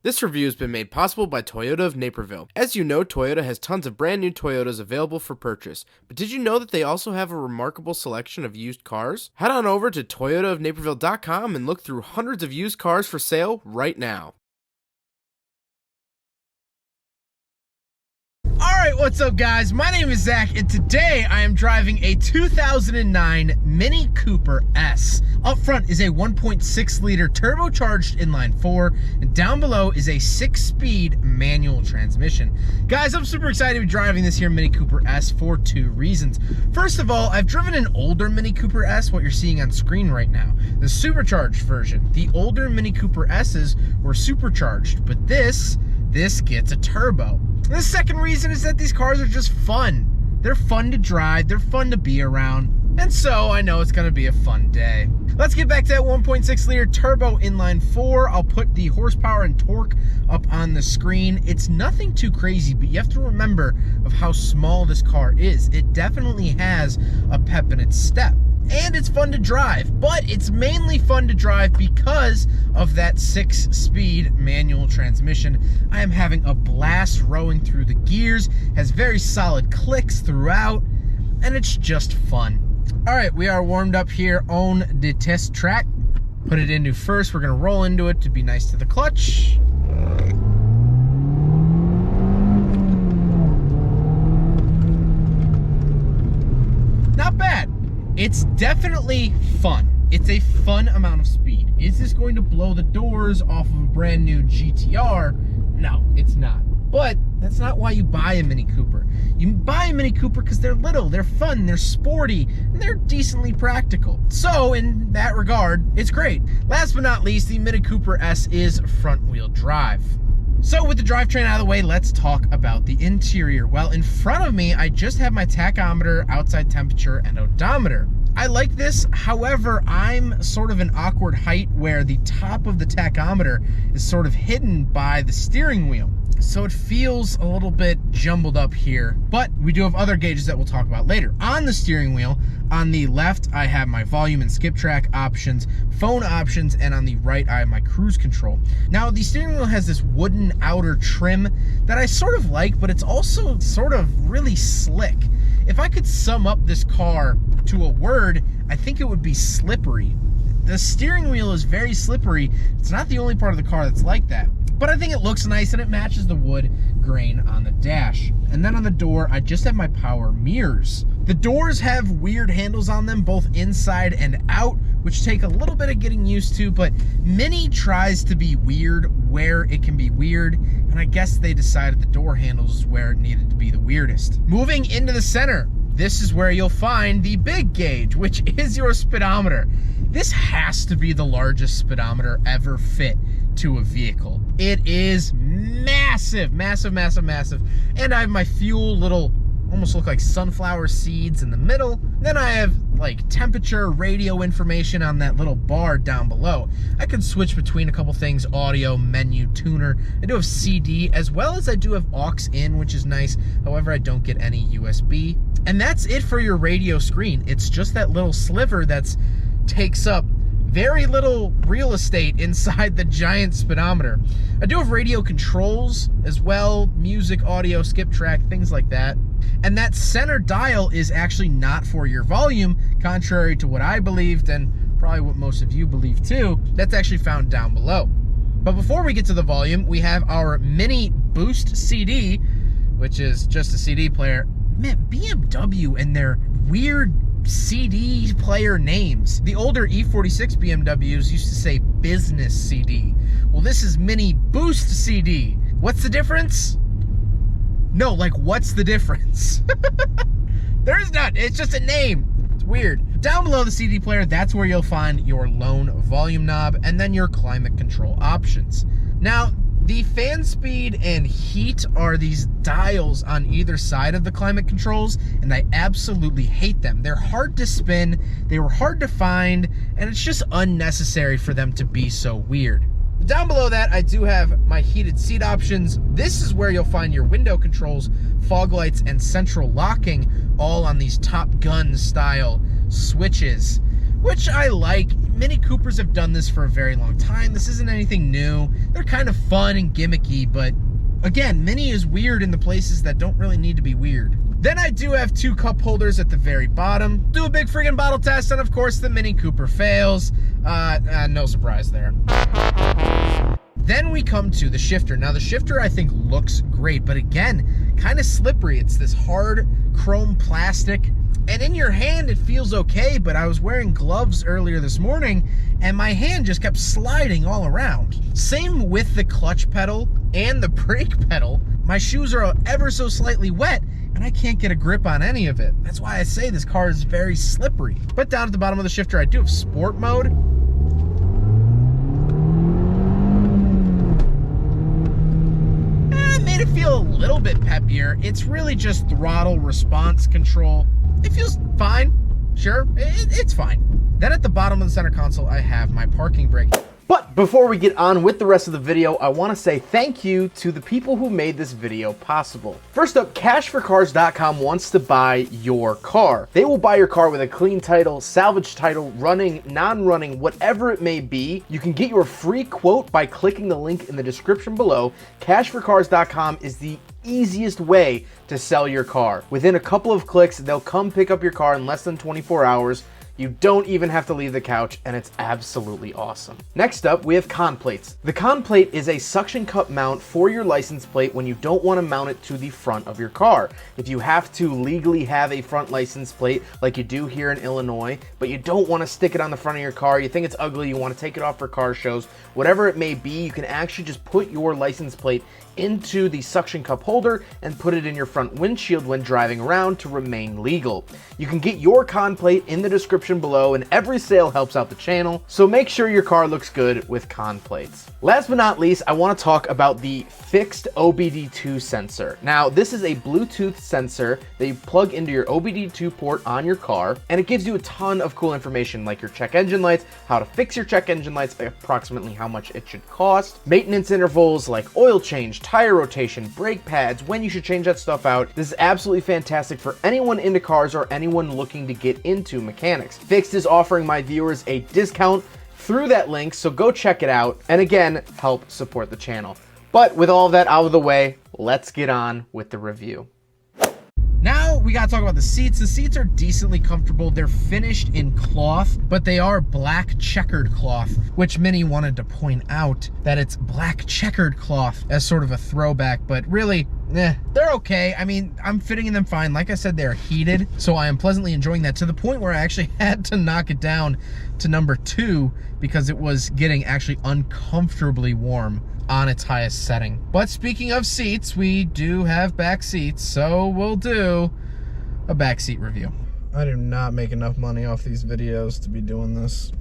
This review has been made possible by Toyota of Naperville. As you know, Toyota has tons of brand new Toyotas available for purchase, but did you know that they also have a remarkable selection of used cars? Head on over to toyotaofnaperville.com and look through hundreds of used cars for sale right now. Alright, what's up guys? My name is Zach and today I am driving a 2009 Mini Cooper S. Up front is a 1.6 liter turbocharged inline 4 and down below is a 6-speed manual transmission. Guys, I'm super excited to be driving this here Mini Cooper S for two reasons. First of all, I've driven an older Mini Cooper S, what you're seeing on screen right now, the supercharged version. The older Mini Cooper S's were supercharged, but this gets a turbo. The second reason is that these cars are just fun. They're fun to drive, they're fun to be around, and so I know it's gonna be a fun day. Let's get back to that 1.6 liter turbo inline 4. I'll put the horsepower and torque up on the screen. It's nothing too crazy, but you have to remember of how small this car is. It definitely has a pep in its step. And it's fun to drive, but it's mainly fun to drive because of that 6-speed manual transmission. I am having a blast rowing through the gears, has very solid clicks throughout, and it's just fun. All right, we are warmed up here on the test track. Put it into first, we're gonna roll into it to be nice to the clutch. Not bad. It's definitely fun. It's a fun amount of speed. Is this going to blow the doors off of a brand new GTR? No, it's not. But that's not why you buy a Mini Cooper. You buy a Mini Cooper because they're little, they're fun, they're sporty, and they're decently practical. So in that regard, it's great. Last but not least, the Mini Cooper S is front wheel drive. So with the drivetrain out of the way, let's talk about the interior. Well, in front of me, I just have my tachometer, outside temperature, and odometer. I like this, however, I'm sort of an awkward height where the top of the tachometer is sort of hidden by the steering wheel. So it feels a little bit jumbled up here, but we do have other gauges that we'll talk about later. On the steering wheel, on the left, I have my volume and skip track options, phone options, and on the right, I have my cruise control. Now, the steering wheel has this wooden outer trim that I sort of like, but it's also sort of really slick. If I could sum up this car to a word, I think it would be slippery. The steering wheel is very slippery. It's not the only part of the car that's like that, but I think it looks nice and it matches the wood grain on the dash. And then on the door, I just have my power mirrors. The doors have weird handles on them, both inside and out, which take a little bit of getting used to, but Mini tries to be weird where it can be weird, and I guess they decided the door handles is where it needed to be the weirdest. Moving into the center, this is where you'll find the big gauge, which is your speedometer. This has to be the largest speedometer ever fit to a vehicle. It is massive, massive, massive, massive. And I have my fuel little, almost look like sunflower seeds in the middle. Then I have like temperature, radio information on that little bar down below. I can switch between a couple things, audio, menu, tuner. I do have CD, as well as I do have aux in, which is nice. However, I don't get any USB. And that's it for your radio screen. It's just that little sliver that's takes up very little real estate inside the giant speedometer. I do have radio controls as well, music, audio, skip track, things like that. And that center dial is actually not for your volume, contrary to what I believed and probably what most of you believe too. That's actually found down below. But before we get to the volume, we have our Mini Boost CD, which is just a CD player. Man, BMW and their weird CD player names. The older E46 BMWs used to say business CD. Well, this is Mini Boost CD. What's the difference? No, like, what's the difference? There's not. It's just a name. It's weird. Down below the CD player, that's where you'll find your lone volume knob and then your climate control options. Now, the fan speed and heat are these dials on either side of the climate controls, and I absolutely hate them. They're hard to spin, they were hard to find, and it's just unnecessary for them to be so weird. Down below that, I do have my heated seat options. This is where you'll find your window controls, fog lights, and central locking, all on these Top Gun style switches. which I like. Mini Coopers have done this for a very long time. This isn't anything new. They're kind of fun and gimmicky, but again, Mini is weird in the places that don't really need to be weird. Then I do have 2 cup holders at the very bottom. Do a big friggin' bottle test, and of course the Mini Cooper fails. No surprise there. Then we come to the shifter. Now the shifter I think looks great, but again, kind of slippery. It's this hard chrome plastic, and in your hand it feels okay, but I was wearing gloves earlier this morning and my hand just kept sliding all around. Same with the clutch pedal and the brake pedal. My shoes are ever so slightly wet and I can't get a grip on any of it. That's why I say this car is very slippery. But down at the bottom of the shifter, I do have sport mode. It made it feel a little bit peppier. It's really just throttle response control. It feels fine. Sure, it's fine. Then at the bottom of the center console, I have my parking brake. But before we get on with the rest of the video, I want to say thank you to the people who made this video possible. First up, cashforcars.com wants to buy your car. They will buy your car with a clean title, salvage title, running, non-running, whatever it may be. You can get your free quote by clicking the link in the description below. Cashforcars.com is the easiest way to sell your car. Within a couple of clicks, they'll come pick up your car in less than 24 hours. You don't even have to leave the couch, and it's absolutely awesome. Next up, we have con plates. The con plate is a suction cup mount for your license plate when you don't want to mount it to the front of your car. If you have to legally have a front license plate like you do here in Illinois, but you don't want to stick it on the front of your car, you think it's ugly, you want to take it off for car shows, whatever it may be, you can actually just put your license plate into the suction cup holder and put it in your front windshield when driving around to remain legal. You can get your con plate in the description below, and every sale helps out the channel, so make sure your car looks good with con plates. Last but not least, I want to talk about the fixed OBD2 sensor. Now, this is a Bluetooth sensor that you plug into your OBD2 port on your car, and it gives you a ton of cool information like your check engine lights, how to fix your check engine lights, approximately how much it should cost, maintenance intervals like oil change, tire rotation, brake pads, when you should change that stuff out. This is absolutely fantastic for anyone into cars or anyone looking to get into mechanics. Fixed is offering my viewers a discount through that link, so go check it out, and again, help support the channel. But with all of that out of the way, let's get on with the review. Now we gotta talk about the seats. The seats are decently comfortable. They're finished in cloth, but they are black checkered cloth, which many wanted to point out that it's black checkered cloth as sort of a throwback, but really, they're okay. I mean, I'm fitting in them fine. Like I said, they're heated, so I am pleasantly enjoying that to the point where I actually had to knock it down to number 2 because it was getting actually uncomfortably warm on its highest setting. But speaking of seats, we do have back seats, so we'll do a back seat review. I do not make enough money off these videos to be doing this.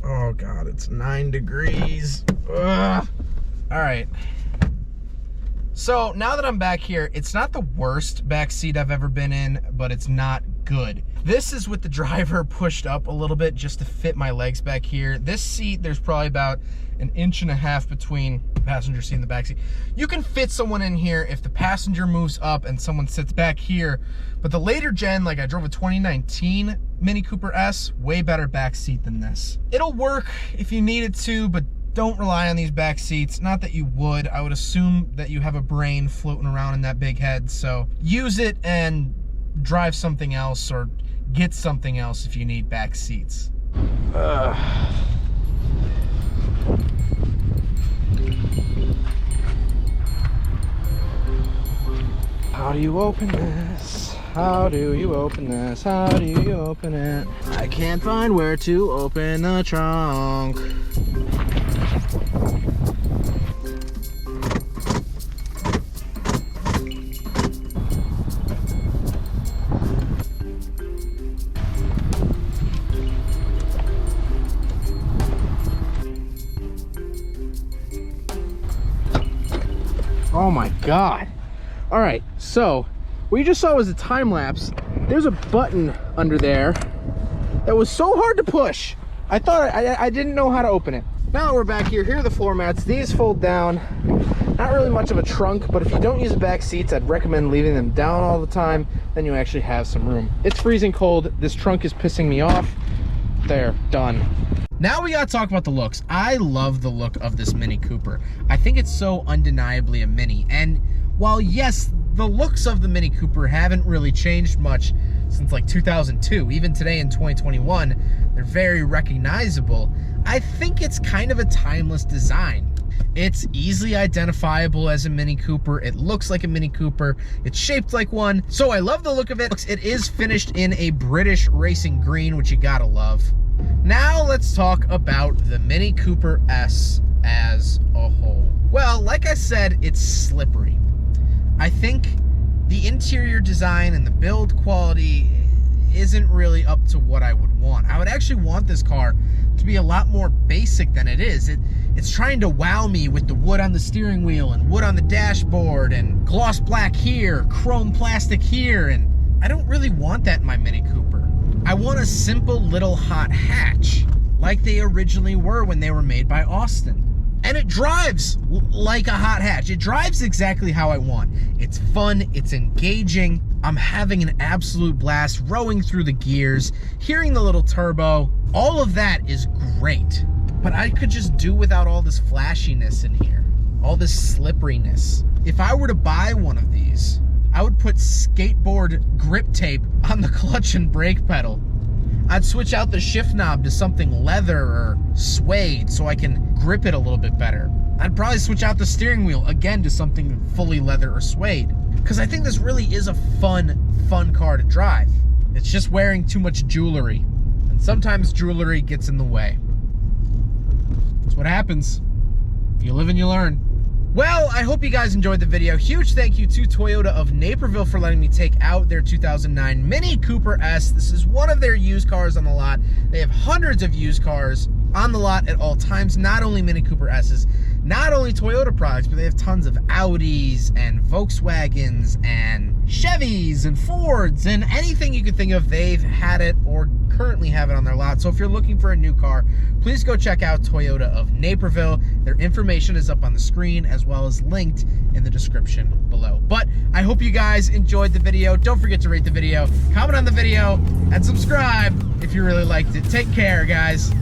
Oh God, it's 9 degrees. Ugh. All right. So now that I'm back here, it's not the worst back seat I've ever been in, but it's not good. This is with the driver pushed up a little bit just to fit my legs back here. This seat, there's probably about 1.5 inches between the passenger seat and the back seat. You can fit someone in here if the passenger moves up and someone sits back here, but the later gen, like I drove a 2019 Mini Cooper S, way better back seat than this. It'll work if you need it to, but don't rely on these back seats. Not that you would. I would assume that you have a brain floating around in that big head, so use it and drive something else or get something else if you need back seats. How do you open this? How do you open this? How do you open it? I can't find where to open the trunk. Oh my God. All right, so what you just saw was a time lapse. There's a button under there that was so hard to push. I thought I didn't know how to open it. Now that we're back here, here are the floor mats. These fold down. Not really much of a trunk, but if you don't use the back seats, I'd recommend leaving them down all the time. Then you actually have some room. It's freezing cold. This trunk is pissing me off. There, done. Now we gotta talk about the looks. I love the look of this Mini Cooper. I think it's so undeniably a Mini. And while yes, the looks of the Mini Cooper haven't really changed much since like 2002, even today in 2021, they're very recognizable. I think it's kind of a timeless design. It's easily identifiable as a Mini Cooper. It looks like a Mini Cooper. It's shaped like one. So I love the look of it. It is finished in a British racing green, which you gotta love. Now let's talk about the Mini Cooper S as a whole. Well, like I said, it's slippery. I think the interior design and the build quality isn't really up to what I would want. I would actually want this car to be a lot more basic than it is. It's trying to wow me with the wood on the steering wheel and wood on the dashboard and gloss black here, chrome plastic here, and I don't really want that in my Mini Cooper. I want a simple little hot hatch like they originally were when they were made by Austin. And it drives like a hot hatch. It drives exactly how I want. It's fun, it's engaging. I'm having an absolute blast rowing through the gears, hearing the little turbo. All of that is great. But I could just do without all this flashiness in here, all this slipperiness. If I were to buy one of these, I would put skateboard grip tape on the clutch and brake pedal. I'd switch out the shift knob to something leather or suede so I can grip it a little bit better. I'd probably switch out the steering wheel again to something fully leather or suede. Because I think this really is a fun car to drive. It's just wearing too much jewelry. And sometimes jewelry gets in the way. That's what happens. You live and you learn. Well, I hope you guys enjoyed the video. Huge thank you to Toyota of Naperville for letting me take out their 2009 Mini Cooper S. This is one of their used cars on the lot. They have hundreds of used cars on the lot at all times, not only Mini Cooper S's, not only Toyota products, but they have tons of Audis and Volkswagens and Chevys and Fords and anything you could think of, they've had it or currently have it on their lot. So if you're looking for a new car, please go check out Toyota of Naperville. Their information is up on the screen as well as linked in the description below. But I hope you guys enjoyed the video. Don't forget to rate the video, comment on the video, and subscribe if you really liked it. Take care, guys.